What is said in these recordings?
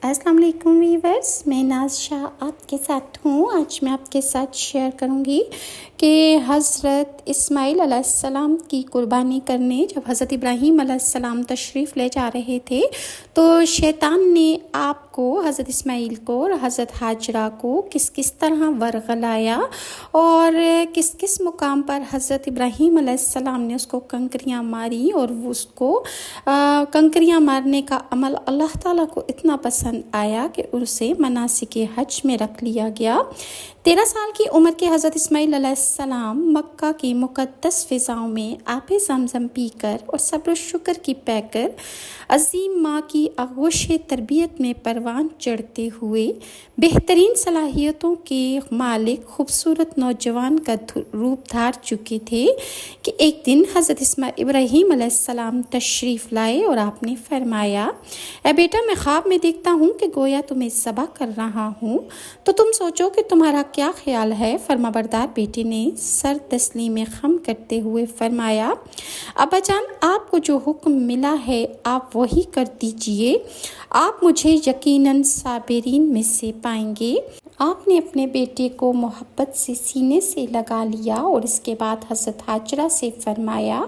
السلام علیکم ویورز، میں ناز شاہ آپ کے ساتھ ہوں۔ آج میں آپ کے ساتھ شیئر کروں گی کہ حضرت اسماعیل علیہ السلام کی قربانی کرنے جب حضرت ابراہیم علیہ السلام تشریف لے جا رہے تھے تو شیطان نے آپ کو، حضرت اسماعیل کو اور حضرت حاجرہ کو کس طرح ورغلایا اور کس مقام پر حضرت ابراہیم علیہ السلام نے اس کو کنکریاں ماری، اور وہ اس کو کنکریاں مارنے کا عمل اللہ تعالیٰ کو اتنا پسند آیا کہ اسے مناسک حج میں رکھ لیا گیا۔ 13 سال کی عمر کے حضرت اسماعیل علیہ السلام مکہ کی مقدس فضاؤں میں آب زمزم پی کر اور صبر و شکر کی پے کر عظیم ماں کی آغوش تربیت میں پروان چڑھتے ہوئے بہترین صلاحیتوں کے مالک خوبصورت نوجوان کا روپ دھار چکے تھے کہ ایک دن حضرت ابراہیم علیہ السلام تشریف لائے اور آپ نے فرمایا، اے بیٹا، میں خواب میں دیکھتا ہوں کہ گویا تمہیں ذبح کر رہا ہوں، تو تم سوچو کہ تمہارا کیا خیال ہے؟ فرمانبردار بیٹے نے سر تسلیم خم کرتے ہوئے فرمایا، ابا جان، آپ کو جو حکم ملا ہے آپ وہی کر دیجئے، آپ مجھے یقیناً صابرین میں سے پائیں گے۔ آپ نے اپنے بیٹے کو محبت سے سینے سے لگا لیا اور اس کے بعد حضرت حاجرہ سے فرمایا،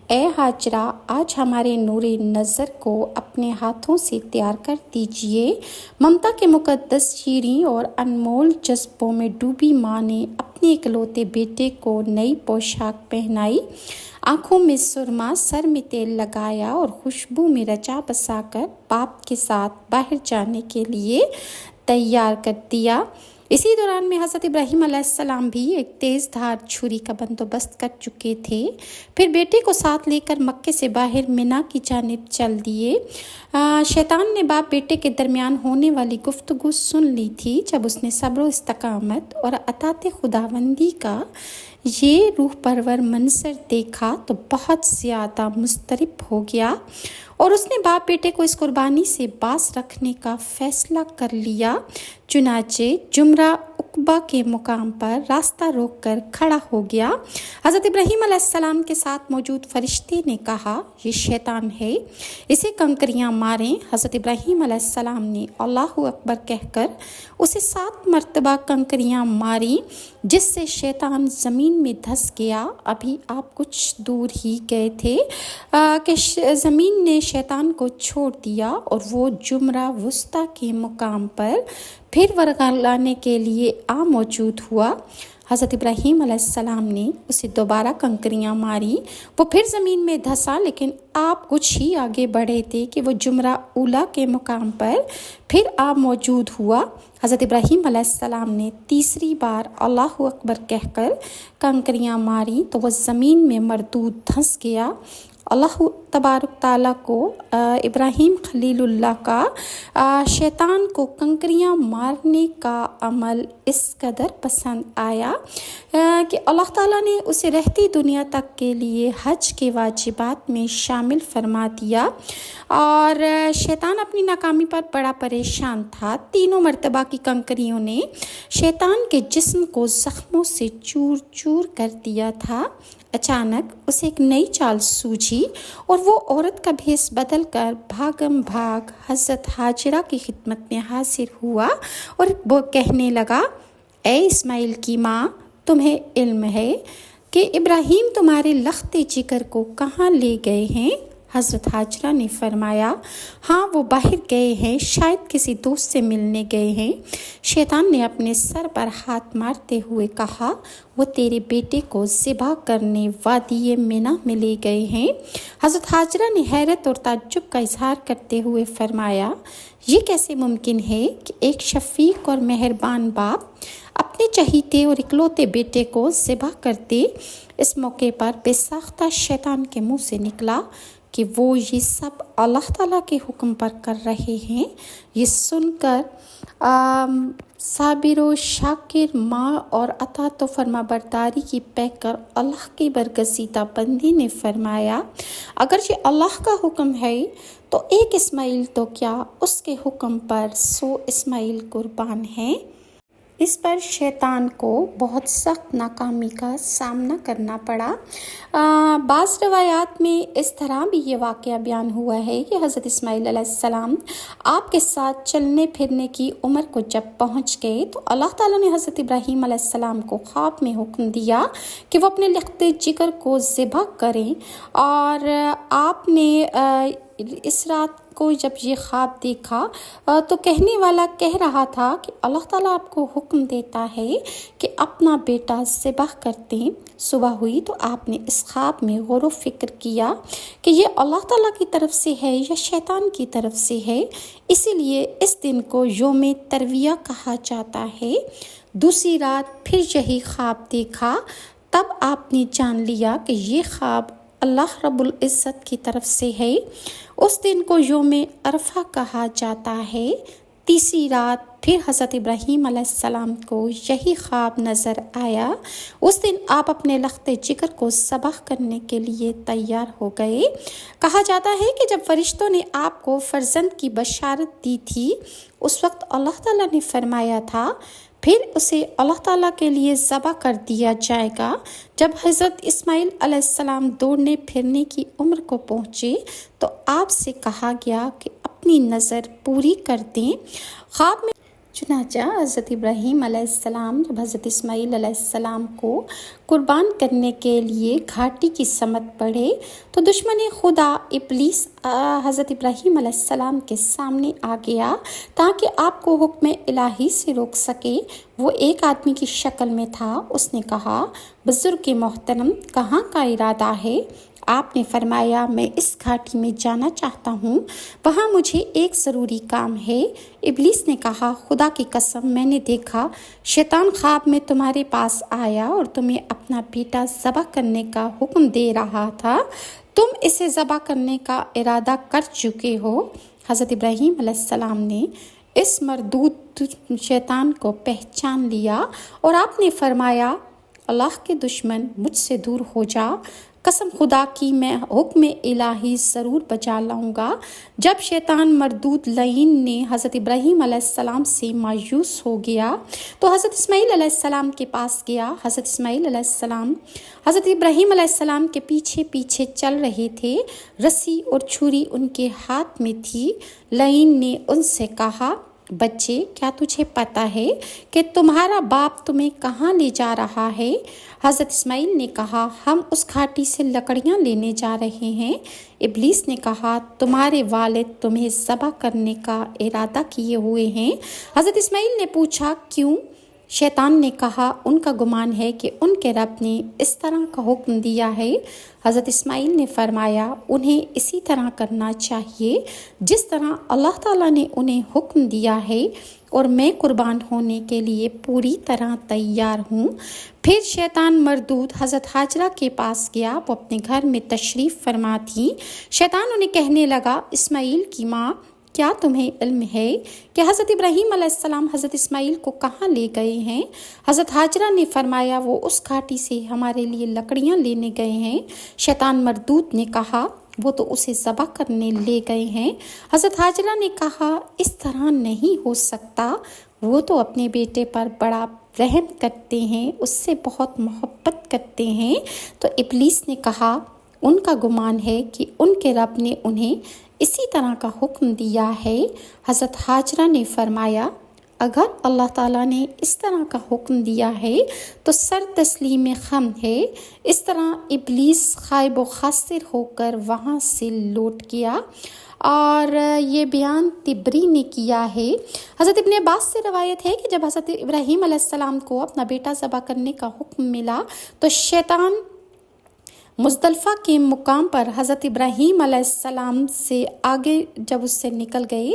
اے حاجرہ، آج ہمارے نور نظر کو اپنے ہاتھوں سے تیار کر دیجئے۔ ممتا کے مقدس شیریں اور انمول جذبوں میں ڈوبی ماں نے اپنے اکلوتے بیٹے کو نئی پوشاک پہنائی، آنکھوں میں سرما، سر میں تیل لگایا اور خوشبو میں رچا بسا کر باپ کے ساتھ باہر جانے کے لیے تیار کر دیا۔ اسی دوران میں حضرت ابراہیم علیہ السلام بھی ایک تیز دھار چھری کا بندوبست کر چکے تھے، پھر بیٹے کو ساتھ لے کر مکے سے باہر منا کی جانب چل دیے۔ شیطان نے باپ بیٹے کے درمیان ہونے والی گفتگو سن لی تھی۔ جب اس نے صبر و استقامت اور اطاعت خداوندی کا یہ روح پرور منظر دیکھا تو بہت زیادہ مضطرب ہو گیا اور اس نے باپ بیٹے کو اس قربانی سے باز رکھنے کا فیصلہ کر لیا۔ چنانچہ جمرہ عقبہ کے مقام پر راستہ روک کر کھڑا ہو گیا۔ حضرت ابراہیم علیہ السلام کے ساتھ موجود فرشتے نے کہا، یہ شیطان ہے، اسے کنکریاں ماریں۔ حضرت ابراہیم علیہ السلام نے اللہ اکبر کہہ کر اسے 7 مرتبہ کنکریاں ماری، جس سے شیطان زمین میں دھس گیا۔ ابھی آپ کچھ دور ہی گئے تھے کہ زمین نے شیطان کو چھوڑ دیا اور وہ جمرہ وسطیٰ کے مقام پر پھر ورغلانے کے لیے موجود ہوا۔ حضرت ابراہیم علیہ السلام نے اسے دوبارہ کنکریاں ماری، وہ پھر زمین میں دھسا، لیکن آپ کچھ ہی آگے بڑھے تھے کہ وہ جمرہ اولا کے مقام پر پھر موجود ہوا۔ حضرت ابراہیم علیہ السلام نے تیسری بار اللہ اکبر کہہ کر کنکریاں ماری تو وہ زمین میں مردود دھنس گیا۔ اللہ تبارک تعالیٰ کو ابراہیم خلیل اللہ کا شیطان کو کنکریاں مارنے کا عمل اس قدر پسند آیا کہ اللہ تعالیٰ نے اسے رہتی دنیا تک کے لیے حج کے واجبات میں شامل فرما دیا، اور شیطان اپنی ناکامی پر بڑا پریشان تھا۔ 3 مرتبہ کی کنکریوں نے شیطان کے جسم کو زخموں سے چور چور کر دیا تھا۔ اچانک اسے ایک نئی چال سوجھی اور وہ عورت کا بھیس بدل کر بھاگم بھاگ حضرت حاجرہ کی خدمت میں حاضر ہوا اور وہ کہنے لگا، اے اسماعیل کی ماں، تمہیں علم ہے کہ ابراہیم تمہارے لخت جگر کو کہاں لے گئے ہیں؟ حضرت حاجرہ نے فرمایا، ہاں، وہ باہر گئے ہیں، شاید کسی دوست سے ملنے گئے ہیں۔ شیطان نے اپنے سر پر ہاتھ مارتے ہوئے کہا، وہ تیرے بیٹے کو ذبح کرنے وادی منا میں لے گئے ہیں۔ حضرت حاجرہ نے حیرت اور تعجب کا اظہار کرتے ہوئے فرمایا، یہ کیسے ممکن ہے کہ ایک شفیق اور مہربان باپ اپنے چہیتے اور اکلوتے بیٹے کو ذبح کر دے؟ اس موقع پر بے ساختہ شیطان کے منہ سے نکلا کہ وہ یہ سب اللہ تعالیٰ کے حکم پر کر رہے ہیں۔ یہ سن کر صابر و شاکر ماں اور اطاعت و فرما برداری کی پے کر اللہ کی برگزیدہ بندی نے فرمایا، اگر یہ اللہ کا حکم ہے تو ایک اسماعیل تو کیا، اس کے حکم پر 100 اسماعیل قربان ہیں۔ اس پر شیطان کو بہت سخت ناکامی کا سامنا کرنا پڑا۔ بعض روایات میں اس طرح بھی یہ واقعہ بیان ہوا ہے کہ حضرت اسماعیل علیہ السلام آپ کے ساتھ چلنے پھرنے کی عمر کو جب پہنچ گئے تو اللہ تعالیٰ نے حضرت ابراہیم علیہ السلام کو خواب میں حکم دیا کہ وہ اپنے لخت جگر کو ذبح کریں، اور آپ نے اس رات کو جب یہ خواب دیکھا تو کہنے والا کہہ رہا تھا کہ اللہ تعالیٰ آپ کو حکم دیتا ہے کہ اپنا بیٹا ذبح کرتے ہیں۔ صبح ہوئی تو آپ نے اس خواب میں غور و فکر کیا کہ یہ اللہ تعالیٰ کی طرف سے ہے یا شیطان کی طرف سے ہے، اسی لیے اس دن کو یوم ترویہ کہا جاتا ہے۔ دوسری رات پھر یہی خواب دیکھا، تب آپ نے جان لیا کہ یہ خواب اللہ رب العزت کی طرف سے ہے۔ اس دن کو یوم عرفہ کہا جاتا ہے۔ تیسری رات پھر حضرت ابراہیم علیہ السلام کو یہی خواب نظر آیا۔ اس دن آپ اپنے لخت جگر کو ذبح کرنے کے لیے تیار ہو گئے۔ کہا جاتا ہے کہ جب فرشتوں نے آپ کو فرزند کی بشارت دی تھی، اس وقت اللہ تعالیٰ نے فرمایا تھا پھر اسے اللہ تعالیٰ کے لیے ذبح کر دیا جائے گا۔ جب حضرت اسماعیل علیہ السلام دوڑنے پھرنے کی عمر کو پہنچے تو آپ سے کہا گیا کہ اپنی نظر پوری کر دیں۔ خواب میں چنانچہ حضرت ابراہیم علیہ السلام جب حضرت اسماعیل علیہ السلام کو قربان کرنے کے لیے گھاٹی کی سمت بڑھے تو دشمن خدا ابلیس حضرت ابراہیم علیہ السلام کے سامنے آ گیا تاکہ آپ کو حکم الہی سے روک سکے۔ وہ ایک آدمی کی شکل میں تھا۔ اس نے کہا، بزرگ محترم، کہاں کا ارادہ ہے؟ آپ نے فرمایا، میں اس گھاٹی میں جانا چاہتا ہوں، وہاں مجھے ایک ضروری کام ہے۔ ابلیس نے کہا، خدا کی قسم، میں نے دیکھا شیطان خواب میں تمہارے پاس آیا اور تمہیں اپنا بیٹا ذبح کرنے کا حکم دے رہا تھا، تم اسے ذبح کرنے کا ارادہ کر چکے ہو۔ حضرت ابراہیم علیہ السلام نے اس مردود شیطان کو پہچان لیا اور آپ نے فرمایا، اللہ کے دشمن، مجھ سے دور ہو جا، قسم خدا کی میں حکم الہی ضرور بجا لاؤں گا۔ جب شیطان مردود لعین نے حضرت ابراہیم علیہ السلام سے مایوس ہو گیا تو حضرت اسماعیل علیہ السلام کے پاس گیا۔ حضرت اسماعیل علیہ السلام حضرت ابراہیم علیہ السلام کے پیچھے پیچھے چل رہے تھے، رسی اور چھری ان کے ہاتھ میں تھی۔ لعین نے ان سے کہا، بچے، کیا تجھے پتہ ہے کہ تمہارا باپ تمہیں کہاں لے جا رہا ہے؟ حضرت اسماعیل نے کہا، ہم اس گھاٹی سے لکڑیاں لینے جا رہے ہیں۔ ابلیس نے کہا، تمہارے والد تمہیں ذبح کرنے کا ارادہ کیے ہوئے ہیں۔ حضرت اسماعیل نے پوچھا، کیوں؟ شیطان نے کہا، ان کا گمان ہے کہ ان کے رب نے اس طرح کا حکم دیا ہے۔ حضرت اسماعیل نے فرمایا، انہیں اسی طرح کرنا چاہیے جس طرح اللہ تعالیٰ نے انہیں حکم دیا ہے، اور میں قربان ہونے کے لیے پوری طرح تیار ہوں۔ پھر شیطان مردود حضرت ہاجرہ کے پاس گیا، وہ اپنے گھر میں تشریف فرما تھیں۔ شیطان انہیں کہنے لگا، اسماعیل کی ماں، کیا تمہیں علم ہے کہ حضرت ابراہیم علیہ السلام حضرت اسماعیل کو کہاں لے گئے ہیں؟ حضرت ہاجرہ نے فرمایا، وہ اس گھاٹی سے ہمارے لیے لکڑیاں لینے گئے ہیں۔ شیطان مردود نے کہا، وہ تو اسے ذبح کرنے لے گئے ہیں۔ حضرت ہاجرہ نے کہا، اس طرح نہیں ہو سکتا، وہ تو اپنے بیٹے پر بڑا رحم کرتے ہیں، اس سے بہت محبت کرتے ہیں۔ تو ابلیس نے کہا، ان کا گمان ہے کہ ان کے رب نے انہیں اسی طرح کا حکم دیا ہے۔ حضرت ہاجرہ نے فرمایا، اگر اللہ تعالیٰ نے اس طرح کا حکم دیا ہے تو سر تسلیم خم ہے۔ اس طرح ابلیس خائب و خاسر ہو کر وہاں سے لوٹ گیا، اور یہ بیان طبری نے کیا ہے۔ حضرت ابن عباس سے روایت ہے کہ جب حضرت ابراہیم علیہ السلام کو اپنا بیٹا ذبح کرنے کا حکم ملا تو شیطان مزدلفہ کے مقام پر حضرت ابراہیم علیہ السلام سے آگے جب اس سے نکل گئے،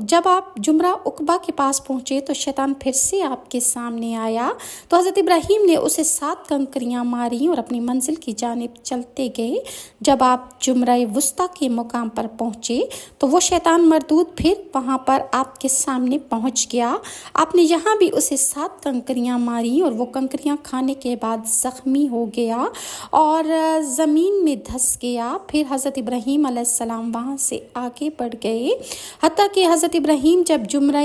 جب آپ جمرہ عقبہ کے پاس پہنچے تو شیطان پھر سے آپ کے سامنے آیا تو حضرت ابراہیم نے اسے 7 کنکریاں ماری اور اپنی منزل کی جانب چلتے گئے۔ جب آپ جمرہ وسطیٰ کے مقام پر پہنچے تو وہ شیطان مردود پھر وہاں پر آپ کے سامنے پہنچ گیا۔ آپ نے یہاں بھی اسے 7 کنکریاں ماری اور وہ کنکریاں کھانے کے بعد زخمی ہو گیا اور زمین میں دھس گیا۔ پھر حضرت ابراہیم علیہ السلام وہاں سے آگے بڑھ گئے، حتیٰ کہ حضرت ابراہیم جب جمرہ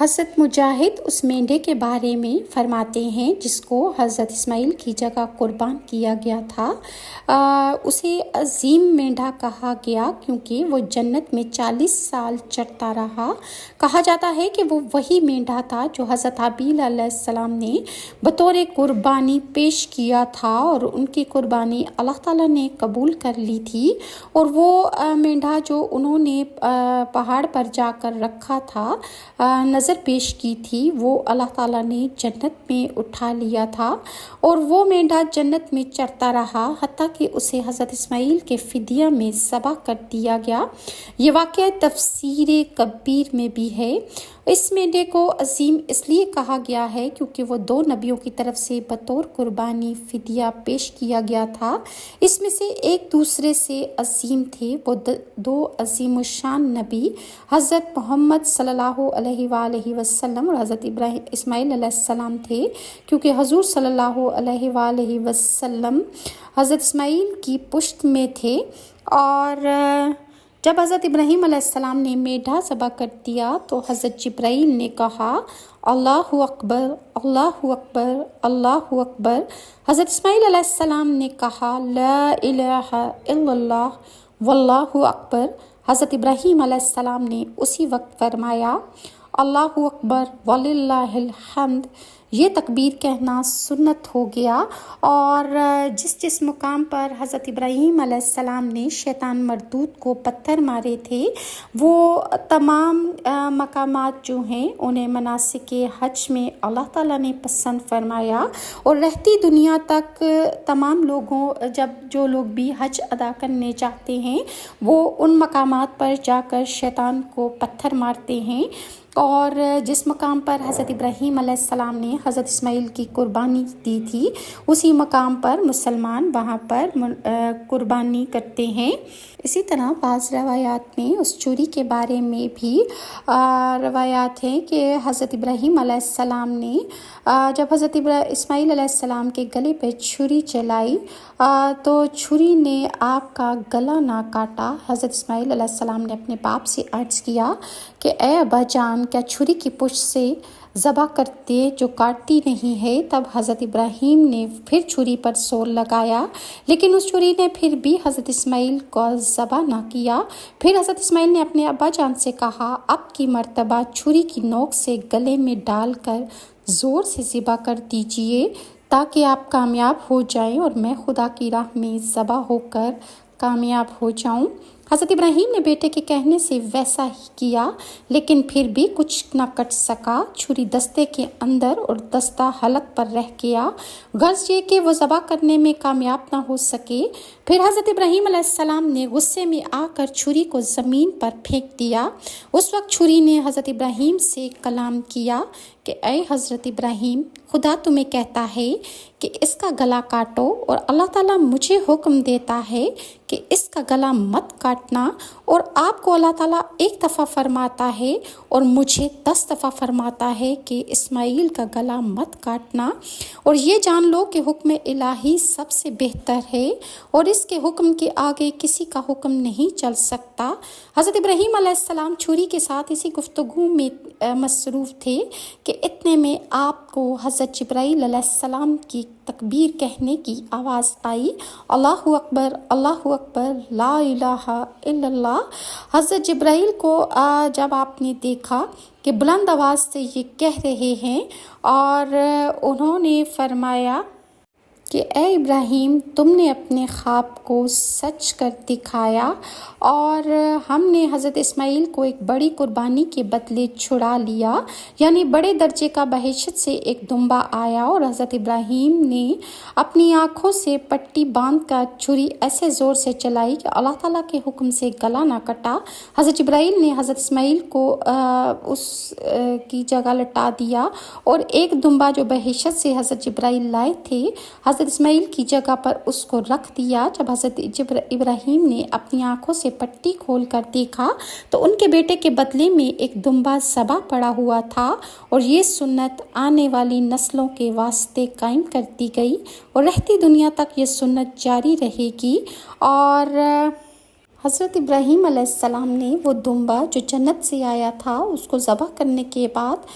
حضرت مجاہد اس مینڈھے کے بارے میں فرماتے ہیں جس کو حضرت اسماعیل کی جگہ قربان کیا گیا تھا، اسے عظیم مینڈھا کہا گیا کیونکہ وہ جنت میں 40 سال چرتا رہا۔ کہا جاتا ہے کہ وہ وہی مینڈھا تھا جو حضرت حابیل علیہ السلام نے بطور قربانی پیش کیا تھا اور ان کی قربانی اللہ تعالیٰ نے قبول کر لی تھی، اور وہ مینڈھا جو انہوں نے پہاڑ پر جا کر رکھا تھا، نظر پیش کی تھی، وہ اللہ تعالیٰ نے جنت میں اٹھا لیا تھا، اور وہ مینڈھا جنت میں چرتا رہا حتیٰ کہ اسے حضرت اسماعیل کے فدیہ میں ذبح کر دیا گیا۔ یہ واقعہ تفسیر کبیر میں بھی ہے۔ اس مینڈھے کو عظیم اس لیے کہا گیا ہے کیونکہ وہ 2 نبیوں کی طرف سے بطور قربانی فدیہ پیش کیا گیا تھا۔ اس میں سے ایک دوسرے سے عظیم تھے۔ وہ 2 عظیم الشان نبی حضرت محمد صلی اللہ علیہ وآلہ وسلم اور حضرت اسماعیل علیہ السلام تھے، کیونکہ حضور صلی اللہ علیہ وآلہ وسلم حضرت اسماعیل کی پشت میں تھے، اور جب حضرت ابراہیم علیہ السلام نے میڈھا ذبح کر دیا تو حضرت جبرائیل نے کہا اللہ اکبر، اللہ اکبر، اللہ اکبر۔ حضرت اسماعیل علیہ السلام نے کہا لا الہ الا اللہ واللہ اکبر۔ حضرت ابراہیم علیہ السلام نے اسی وقت فرمایا اللہ اکبر وللہ الحمد۔ یہ تکبیر کہنا سنت ہو گیا، اور جس مقام پر حضرت ابراہیم علیہ السلام نے شیطان مردود کو پتھر مارے تھے، وہ تمام مقامات جو ہیں انہیں مناسک حج میں اللہ تعالیٰ نے پسند فرمایا، اور رہتی دنیا تک تمام لوگوں جو لوگ بھی حج ادا کرنے چاہتے ہیں وہ ان مقامات پر جا کر شیطان کو پتھر مارتے ہیں، اور جس مقام پر حضرت ابراہیم علیہ السلام نے حضرت اسماعیل کی قربانی دی تھی اسی مقام پر مسلمان وہاں پر قربانی کرتے ہیں۔ اسی طرح بعض روایات میں اس چھری کے بارے میں بھی روایات ہیں کہ حضرت ابراہیم علیہ السلام نے جب حضرت اسماعیل علیہ السلام کے گلے پہ چھری چلائی تو چھری نے آپ کا گلا نہ کاٹا۔ حضرت اسماعیل علیہ السلام نے اپنے باپ سے عرض کیا کہ اے ابا جان، کیا چھری کی پشت سے ذبح کرتے جو کاٹتی نہیں ہے؟ تب حضرت ابراہیم نے پھر چھری پر زور لگایا، لیکن اس چھری نے پھر بھی حضرت اسماعیل کو ذبح نہ کیا۔ پھر حضرت اسماعیل نے اپنے ابا جان سے کہا اب کی مرتبہ چھری کی نوک سے گلے میں ڈال کر زور سے ذبح کر دیجئے تاکہ آپ کامیاب ہو جائیں اور میں خدا کی راہ میں ذبح ہو کر کامیاب ہو جاؤں۔ حضرت ابراہیم نے بیٹے کے کہنے سے ویسا ہی کیا، لیکن پھر بھی کچھ نہ کٹ سکا۔ چھری دستے کے اندر اور دستہ حلق پر رہ گیا، غرض یہ کہ وہ ذبح کرنے میں کامیاب نہ ہو سکے۔ پھر حضرت ابراہیم علیہ السلام نے غصے میں آ کر چھری کو زمین پر پھینک دیا۔ اس وقت چھری نے حضرت ابراہیم سے کلام کیا کہ اے حضرت ابراہیم، خدا تمہیں کہتا ہے کہ اس کا گلا کاٹو، اور اللہ تعالیٰ مجھے حکم دیتا ہے کہ اس کا گلا مت کاٹنا، اور آپ کو اللہ تعالیٰ 1 دفعہ فرماتا ہے اور مجھے 10 دفعہ فرماتا ہے کہ اسماعیل کا گلا مت کاٹنا، اور یہ جان لو کہ حکم الہی سب سے بہتر ہے اور اس کے حکم کے آگے کسی کا حکم نہیں چل سکتا۔ حضرت ابراہیم علیہ السلام چھری کے ساتھ اسی گفتگو میں مصروف تھے کہ اتنے میں آپ کو حضرت جبرائیل علیہ السلام کی تکبیر کہنے کی آواز آئی اللہ اکبر، اللہ اکبر، لا الہ الا اللہ۔ حضرت جبرائیل کو جب آپ نے دیکھا کہ بلند آواز سے یہ کہہ رہے ہیں، اور انہوں نے فرمایا کہ اے ابراہیم، تم نے اپنے خواب کو سچ کر دکھایا، اور ہم نے حضرت اسماعیل کو ایک بڑی قربانی کے بدلے چھڑا لیا، یعنی بڑے درجے کا بحیثیت سے ایک دمبا آیا، اور حضرت ابراہیم نے اپنی آنکھوں سے پٹی باندھ کر چھری ایسے زور سے چلائی کہ اللہ تعالیٰ کے حکم سے گلا نہ کٹا۔ حضرت جبرائیل نے حضرت اسماعیل کو اس کی جگہ لٹا دیا، اور ایک دمبا جو بحیثیت سے حضرت جبرائیل لائے تھے حضرت اسماعیل کی جگہ پر اس کو رکھ دیا۔ جب حضرت ابراہیم نے اپنی آنکھوں سے پٹی کھول کر دیکھا تو ان کے بیٹے کے بدلے میں ایک دمبا ذبح پڑا ہوا تھا، اور یہ سنت آنے والی نسلوں کے واسطے قائم کر دی گئی، اور رہتی دنیا تک یہ سنت جاری رہے گی۔ اور حضرت ابراہیم علیہ السلام نے وہ دمبا جو جنت سے آیا تھا اس کو ذبح کرنے کے بعد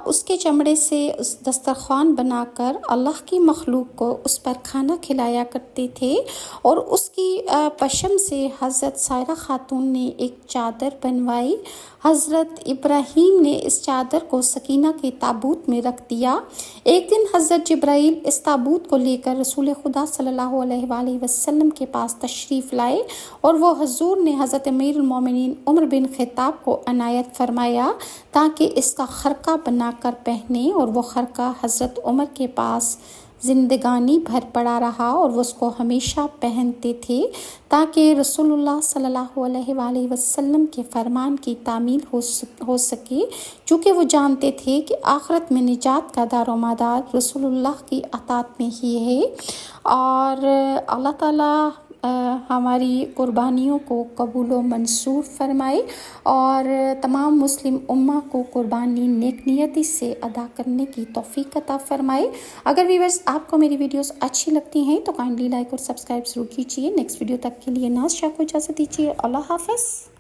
اس کے چمڑے سے اس دسترخوان بنا کر اللہ کی مخلوق کو اس پر کھانا کھلایا کرتے تھے، اور اس کی پشم سے حضرت سائرہ خاتون نے ایک چادر بنوائی۔ حضرت ابراہیم نے اس چادر کو سکینہ کے تابوت میں رکھ دیا۔ ایک دن حضرت جبرائیل اس تابوت کو لے کر رسول خدا صلی اللہ علیہ وآلہ وسلم کے پاس تشریف لائے، اور وہ حضور نے حضرت امیر المومنین عمر بن خطاب کو عنایت فرمایا تاکہ اس کا خرقہ بنا کر پہنے، اور وہ خرقہ حضرت عمر کے پاس زندگانی بھر پڑا رہا اور وہ اس کو ہمیشہ پہنتے تھے تاکہ رسول اللہ صلی اللہ علیہ وآلہ وسلم کے فرمان کی تعمیل ہو سکے، چونکہ وہ جانتے تھے کہ آخرت میں نجات کا دار و مدار رسول اللہ کی اطاعت میں ہی ہے۔ اور اللہ تعالیٰ ہماری قربانیوں کو قبول و منظور فرمائے، اور تمام مسلم امہ کو قربانی نیک نیتی سے ادا کرنے کی توفیق عطا فرمائے۔ اگر ویورز آپ کو میری ویڈیوز اچھی لگتی ہیں تو کائنڈلی لائک اور سبسکرائب ضرور کیجیے۔ نیکسٹ ویڈیو تک کے لیے ناز شاہ کو اجازت دیجیے۔ اللہ حافظ۔